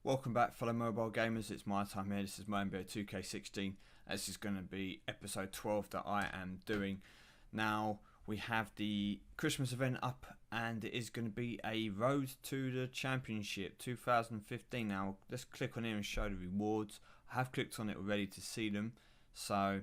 Welcome back, fellow mobile gamers. It's MyTyme here. This is MyNBA2k16. This is going to be episode 12 that I am doing. Now, we have the Christmas event up, and it is going to be a Road to the Championship 2015. Now, let's click on here and show the rewards. I have clicked on it already to see them. So,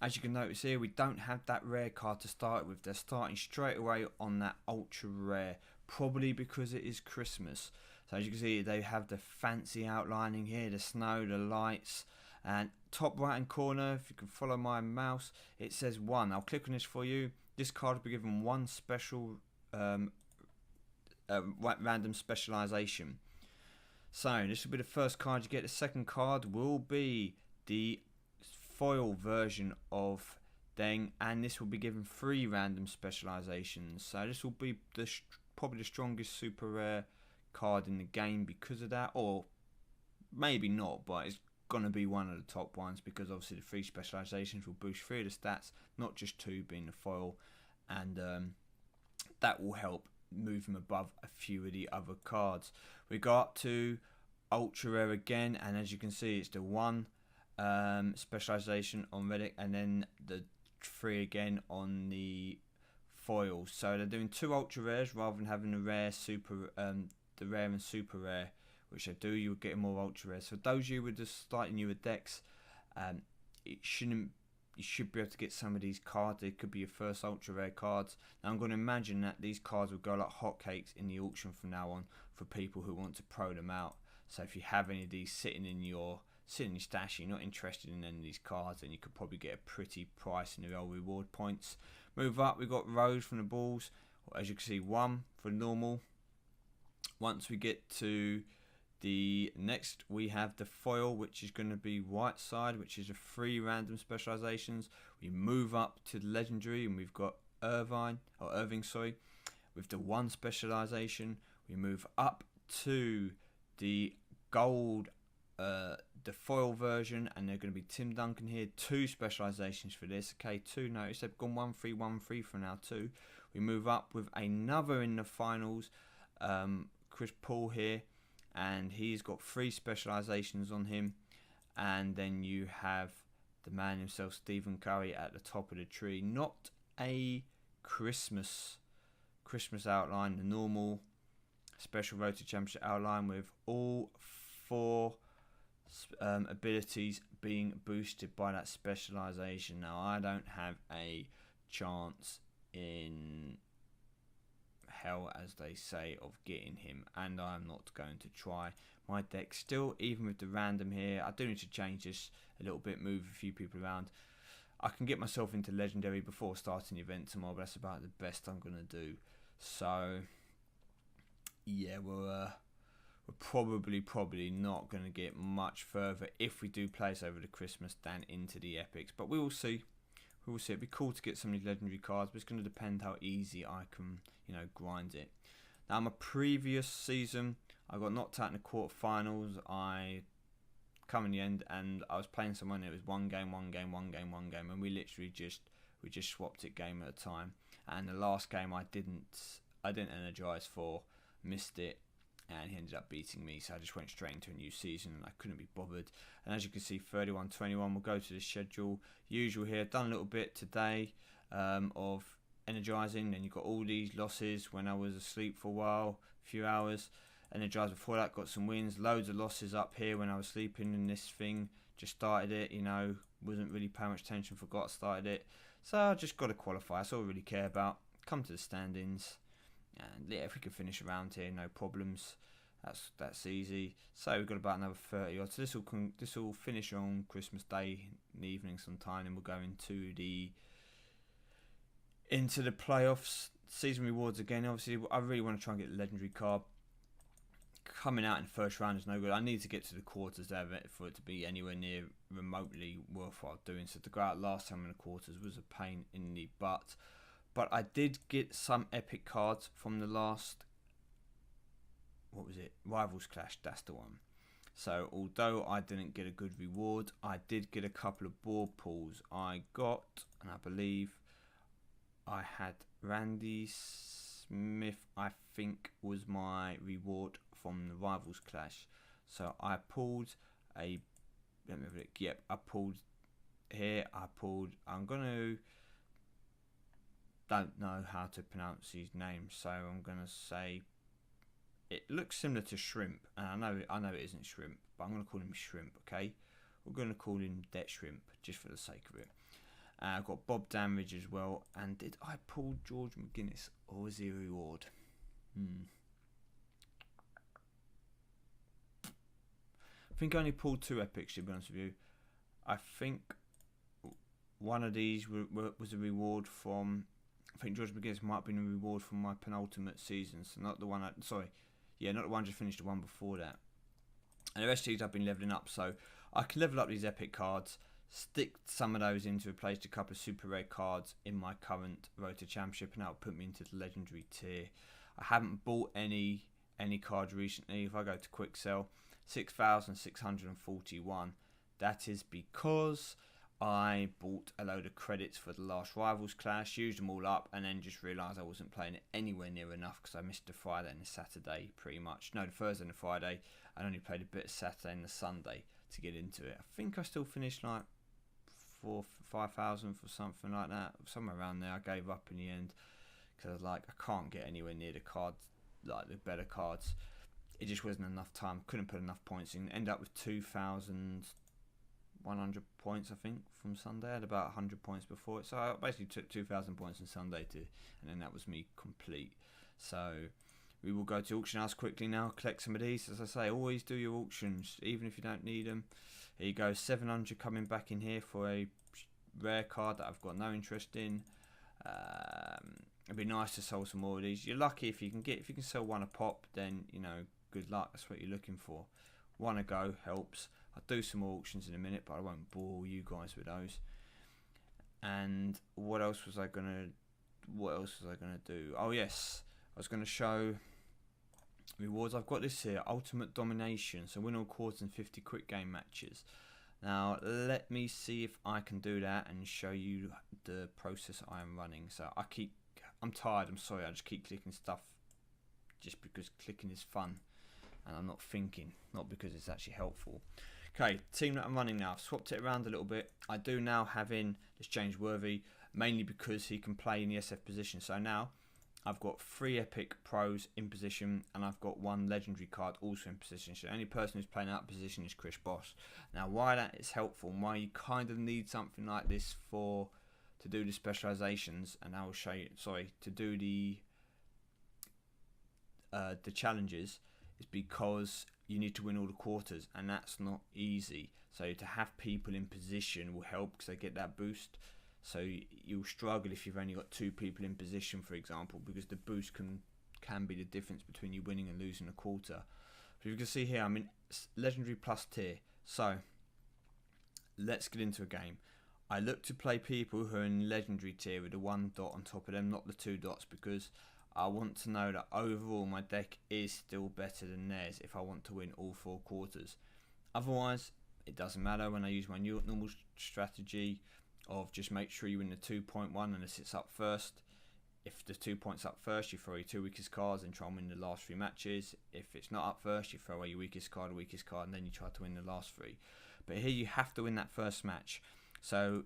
as you can notice here, we don't have that rare card to start with. They're starting straight away on that ultra rare, probably because it is Christmas. So as you can see, they have the fancy outlining here, the snow, the lights, and top right hand corner, if you can follow my mouse, it says 1. I'll click on this for you. This card will be given one special random specialization. So this will be the first card you get. The second card will be the foil version of Deng, and this will be given 3 random specializations. So this will be probably the strongest super rare card in the game because of that, or maybe not, but it's gonna be one of the top ones because obviously the 3 specializations will boost 3 of the stats, not just 2 being the foil, and that will help move them above a few of the other cards. We go up to ultra rare again, and as you can see, it's the 1 specialization on Relic, and then the 3 again on the foils. So they're doing 2 ultra rares rather than having the rare super the rare and super rare, which they do. You're getting more ultra rares. For those of you with just slightly newer decks, you should be able to get some of these cards. They could be your first ultra rare cards. Now I'm going to imagine that these cards will go like hotcakes in the auction from now on for people who want to pro them out. So if you have any of these sitting in your stash, you're not interested in any of these cards, then you could probably get a pretty price in the old reward points. Move up, we've got Rose from the balls. As you can see, 1 for normal. Once we get to the next, we have the foil, which is going to be white side, which is a 3 random specializations. We move up to the legendary, and we've got Irving, with the 1 specialization. We move up to the gold, the foil version, and they're going to be Tim Duncan here. 2 specializations for this. Okay, 2. Notice they've gone 1-3, 1-3 for now. 2. We move up with another in the finals. Chris Paul here, and he's got 3 specializations on him, and then you have the man himself, Stephen Curry, at the top of the tree. Not a Christmas outline, the normal special Road to Championship outline with all 4 abilities being boosted by that specialization. Now I don't have a chance in hell, as they say, of getting him, and I'm not going to try. My deck still, even with the random here, I do need to change this a little bit, move a few people around. I can get myself into legendary before starting the event tomorrow, but that's about the best I'm going to do. So yeah, we're probably not going to get much further if we do place over the Christmas than into the epics, but we will see. We will see. It'd be cool to get some of these legendary cards, but it's going to depend how easy I can, grind it. Now, my previous season, I got knocked out in the quarterfinals. I come in the end, and I was playing someone. It was one game, and we literally just swapped it game at a time. And the last game, I didn't energize for, missed it, and he ended up beating me, so I just went straight into a new season and I couldn't be bothered. And as you can see, 31-21, we'll go to the schedule. Usual here, done a little bit today of energizing, then you've got all these losses when I was asleep for a while, a few hours. Energized before that, got some wins, loads of losses up here when I was sleeping, and this thing just started it, wasn't really paying much attention, forgot I started it. So I just got to qualify, that's all I really care about. Come to the standings. And yeah, if we can finish around here, no problems. That's easy. So we've got about another 30 odd. So this will finish on Christmas Day in the evening sometime, and we'll go into the playoffs, season rewards again. Obviously, I really want to try and get the legendary card. Coming out in the first round is no good. I need to get to the quarters there for it to be anywhere near remotely worthwhile doing. So to go out last time in the quarters was a pain in the butt. But I did get some epic cards from the last, Rivals Clash, that's the one. So although I didn't get a good reward, I did get a couple of board pulls. I got, and I believe I had Randy Smith, I think, was my reward from the Rivals Clash. So I pulled a, let me have a look. Yep, I pulled here. I'm gonna, don't know how to pronounce these names, so I'm gonna say it looks similar to shrimp, and I know it isn't shrimp, but I'm gonna call him shrimp. Okay, we're gonna call him Det Shrimp just for the sake of it. I've got Bob Danridge as well. And did I pull George McGuinness, or was he a reward? I think I only pulled 2 epics, to be honest with you. I think one of these was a reward from, I think George McGuinness might have been a reward from my penultimate season. So not the one, not the one I just finished, the one before that. And the rest of these I've been levelling up. So I can level up these epic cards, stick some of those in to replace a couple of super rare cards in my current Road to Championship, and that'll put me into the legendary tier. I haven't bought any cards recently. If I go to quick sell, 6,641. That is because I bought a load of credits for the last Rivals Clash, used them all up, and then just realised I wasn't playing it anywhere near enough because I missed the Friday and the Saturday pretty much. No, the Thursday and the Friday. I only played a bit of Saturday and the Sunday to get into it. I think I still finished like 5,000 for something like that, somewhere around there. I gave up in the end because I was like, I can't get anywhere near the cards, like the better cards. It just wasn't enough time. Couldn't put enough points in. End up with 2,100 points, I think, from Sunday. I had about 100 points before it, so I basically took 2,000 points on Sunday and then that was me complete. So we will go to auction house quickly now, collect some of these. As I say, always do your auctions, even if you don't need them. Here you go, 700 coming back in here for a rare card that I've got no interest in. It'd be nice to sell some more of these. You're lucky if you can sell one a pop, then good luck. That's what you're looking for. One a go helps. I'll do some more auctions in a minute, but I won't bore you guys with those. And what else was I gonna do? Oh yes, I was gonna show rewards. I've got this here, Ultimate Domination. So win all quarters and 50 quick game matches. Now let me see if I can do that and show you the process I am running. So I'm tired, I'm sorry, I just keep clicking stuff just because clicking is fun and I'm not thinking, not because it's actually helpful. Okay, team that I'm running now, I've swapped it around a little bit. I do now have in this James Worthy, mainly because he can play in the SF position. So now I've got 3 epic pros in position and I've got 1 legendary card also in position. So the only person who's playing out of position is Chris Boss. Now why that is helpful and why you kind of need something like this to do the specializations, and I will show you, to do the challenges, is because you need to win all the quarters and that's not easy. So to have people in position will help because they get that boost. So you'll struggle if you've only got 2 people in position, for example, because the boost can be the difference between you winning and losing a quarter. But you can see here I'm in legendary plus tier. So let's get into a game. I look to play people who are in legendary tier with the 1 dot on top of them, not the 2 dots, because I want to know that overall my deck is still better than theirs if I want to win all 4 quarters. Otherwise, it doesn't matter when I use my normal strategy of just make sure you win the 2.1 unless it's up first. If the 2 points up first, you throw your 2 weakest cards and try and win the last 3 matches. If it's not up first, you throw away your weakest card, and then you try to win the last 3. But here you have to win that first match. So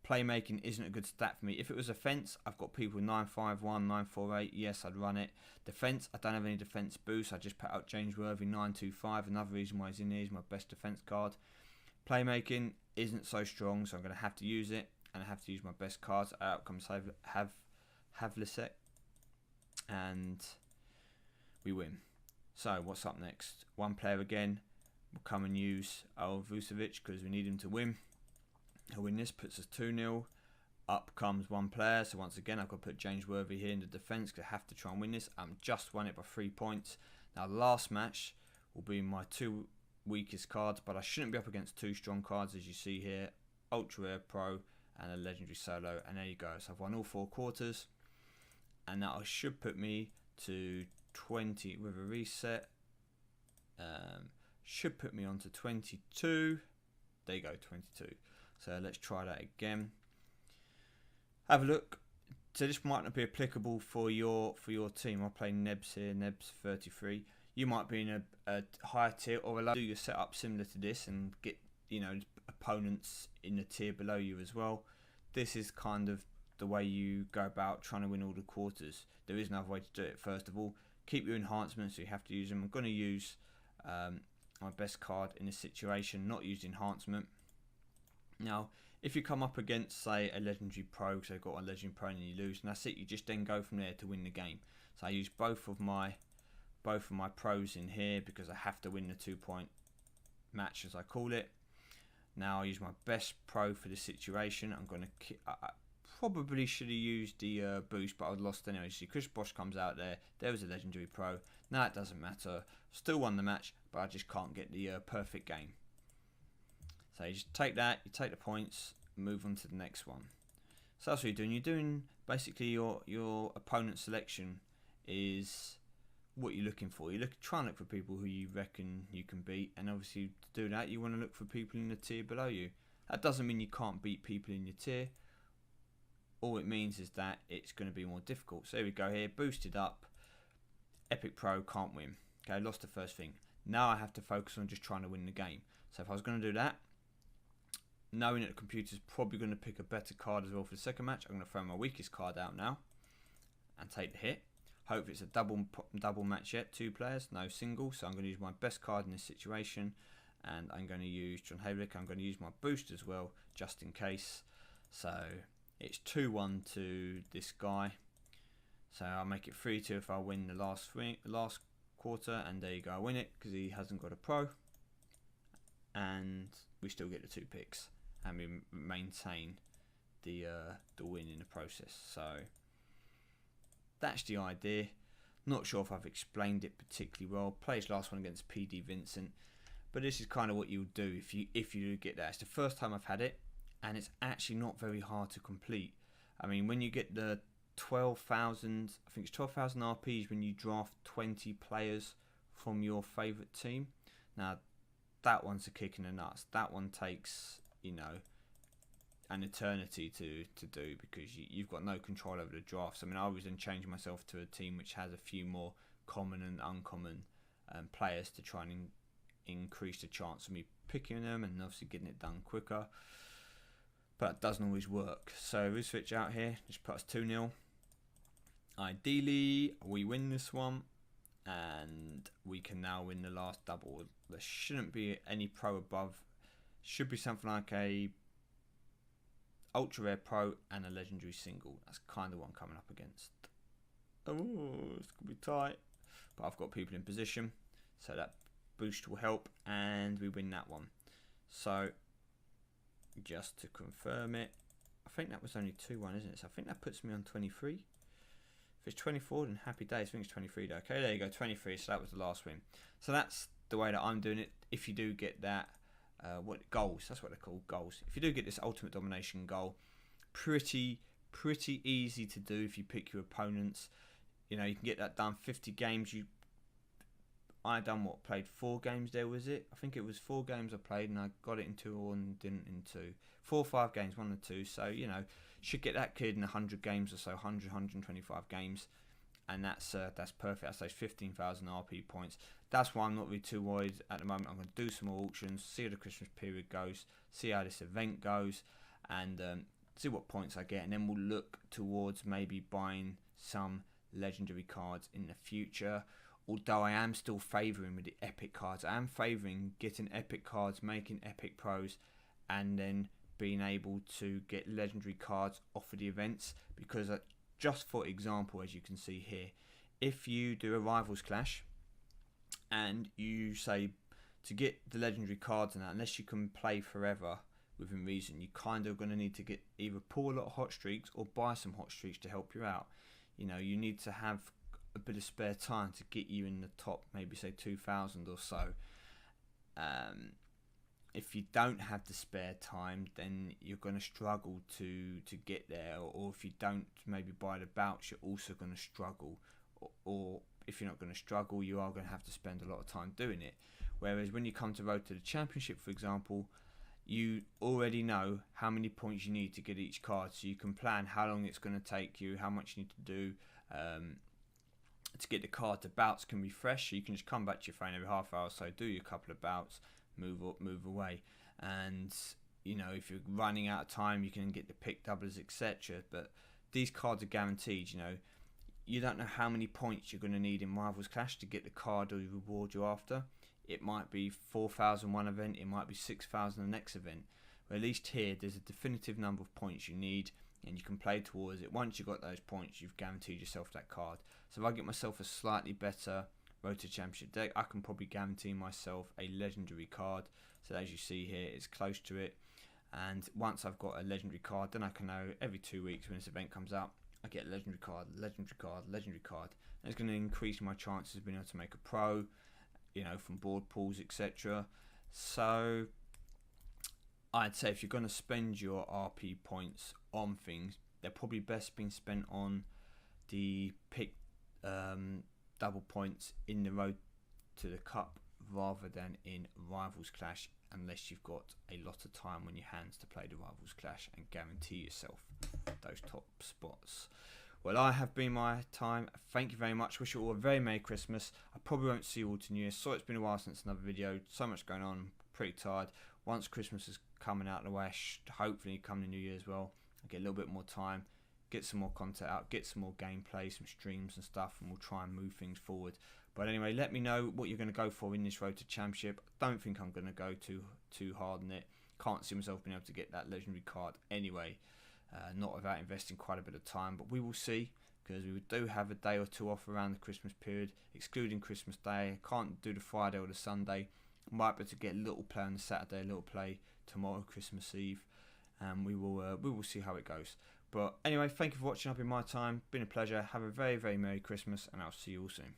playmaking isn't a good stat for me. If it was offense, I've got people 951, 948. Yes, I'd run it. Defense, I don't have any defense boost. I just put out James Worthy 925. Another reason why he's in here is my best defense card. Playmaking isn't so strong, so I'm going to have to use it, and I have to use my best cards. Out comes Havlicek, and we win. So what's up next? 1 player again. We'll come and use Vucevic because we need him to win. He'll win this, puts us 2-0. Up comes 1 player. So once again, I've got to put James Worthy here in the defence because I have to try and win this. I'm just won it by 3 points. Now, the last match will be my 2 weakest cards, but I shouldn't be up against 2 strong cards, as you see here. Ultra Rare Pro and a Legendary Solo. And there you go. So I've won all 4 quarters. And that should put me to 20 with a reset. Should put me on to 22. There you go, 22. So let's try that again. Have a look. So this might not be applicable for your team. I'll play Nebs here, Nebs 33. you might be in a higher tier or a low. Do your setup similar to this and get, you know, opponents in the tier below you as well. This is kind of the way you go about trying to win all the quarters. There is another way to do it. First of all, keep your enhancements, so you have to use them. I'm going to use my best card in this situation, not use enhancement. Now, if you come up against, say, a legendary pro, so you've got a legendary pro and you lose, and that's it, you just then go from there to win the game. So I use both of my pros in here because I have to win the 2-point match, as I call it. Now I use my best pro for this situation. I'm going to I probably should have used the boost, but I lost anyway. See, Chris Bosh comes out there. There was a legendary pro. Now it doesn't matter. Still won the match, but I just can't get the perfect game. So you just take that, you take the points, move on to the next one. So that's what you're doing. You're doing basically your opponent selection is what you're looking for. You try and look for people who you reckon you can beat, and obviously to do that you want to look for people in the tier below you. That doesn't mean you can't beat people in your tier. All it means is that it's going to be more difficult. So here we go here, boosted up, Epic Pro, can't win. Okay, lost the first thing. Now I have to focus on just trying to win the game. So if I was going to do that, knowing that the computer's probably going to pick a better card as well for the second match, I'm going to throw my weakest card out now and take the hit. Hope it's a double match yet, 2 players, no single. So I'm going to use my best card in this situation, and I'm going to use John Havlick. I'm going to use my boost as well, just in case. So it's 2-1 to this guy. So I'll make it 3-2 if I win the last quarter, and there you go, I win it because he hasn't got a pro, and we still get the 2 picks, and we maintain the win in the process. So that's the idea. Not sure if I've explained it particularly well. Played his last one against PD Vincent, but this is kind of what you'll do if you do get that. It's the first time I've had it, and it's actually not very hard to complete. I mean, when you get the 12,000, I think it's 12,000 RPs when you draft 20 players from your favourite team. Now, that one's a kick in the nuts. That one takes, you know, an eternity to do because you've got no control over the drafts. I mean, I was then changing myself to a team which has a few more common and uncommon players to try and increase the chance of me picking them and obviously getting it done quicker. But it doesn't always work. So we switch out here, just put us 2-0. Ideally, we win this one, and we can now win the last double. There shouldn't be any pro above. Should be something like a ultra rare pro and a legendary single. That's kind of what I'm coming up against. Oh, it's gonna be tight, but I've got people in position, so that boost will help, and we win that one. So just to confirm it, I think that was only 2-1, isn't it? So I think that puts me on 23. If it's 24, then happy days. I think it's 23 though. Okay, there you go, 23. So that was the last win. So that's the way that I'm doing it. If you do get that, goals? That's what they're called, goals. If you do get this ultimate domination goal, pretty easy to do if you pick your opponents. You know, you can get that done. 50 games. I done played 4 games there, was it? I think it was 4 games I played, and I got it in 2 and didn't in 2. 4 or 5 games, 1 or 2. So, you know, should get that kid in 100 games or so, 125 games, and that's perfect. That's those 15,000 RP points. That's why I'm not really too worried at the moment. I'm going to do some more auctions, see how the Christmas period goes, see how this event goes, and see what points I get, and then we'll look towards maybe buying some legendary cards in the future. Although I am still favouring with the epic cards. I am favouring getting epic cards, making epic pros, and then being able to get legendary cards off of the events. Because just for example, as you can see here, if you do a rivals clash and you say to get the legendary cards and that, unless you can play forever within reason, you kind of going to need to get either pull a lot of hot streaks or buy some hot streaks to help you out. You know, you need to have a bit of spare time to get you in the top, maybe say 2,000 or so. If you don't have the spare time, then you're going to struggle to get there, or if you don't maybe buy the bouts, you're also going to struggle, or if you're not going to struggle, you are going to have to spend a lot of time doing it. Whereas when you come to Road to the Championship, for example, you already know how many points you need to get each card, so you can plan how long it's going to take you, how much you need to do. to get the card, the bouts can refresh, so you can just come back to your phone every half hour or so, do your couple of bouts, move up, move away. And you know, if you're running out of time, you can get the pick doublers, etc. But these cards are guaranteed. You know, you don't know how many points you're going to need in Rivals Clash to get the card or the reward you're after. It might be 4,000 one event, it might be 6,000 the next event. But at least here, there's a definitive number of points you need, and you can play towards it. Once you've got those points, you've guaranteed yourself that card. So if I get myself a slightly better Road to Championship deck, I can probably guarantee myself a legendary card. So as you see here, it's close to it. And once I've got a legendary card, then I can know every 2 weeks when this event comes up, I get a legendary card, legendary card, legendary card. And it's going to increase my chances of being able to make a pro, you know, from board pools, etc. So I'd say if you're going to spend your RP points on things, they're probably best being spent on the pick double points in the Road to the Cup rather than in Rivals Clash, unless you've got a lot of time on your hands to play the Rivals Clash and guarantee yourself those top spots. Well, I have been MyTyme. Thank you very much. Wish you all a very Merry Christmas. I probably won't see you all to New Year. So it's been a while since another video. So much going on. Pretty tired. Once Christmas is coming out of the way, hopefully come the New Year as well, I'll get a little bit more time, get some more content out, get some more gameplay, some streams and stuff, and we'll try and move things forward. But anyway, let me know what you're going to go for in this Road to Championship. I don't think I'm going to go too hard on it. Can't see myself being able to get that legendary card anyway, not without investing quite a bit of time. But we will see, because we do have a day or two off around the Christmas period, excluding Christmas Day. Can't do the Friday or the Sunday. Might be able to get a little play on the Saturday, a little play tomorrow, Christmas Eve, and we will see how it goes. But anyway, thank you for watching. I've been MyTyme. Been a pleasure. Have a very, very Merry Christmas, and I'll see you all soon.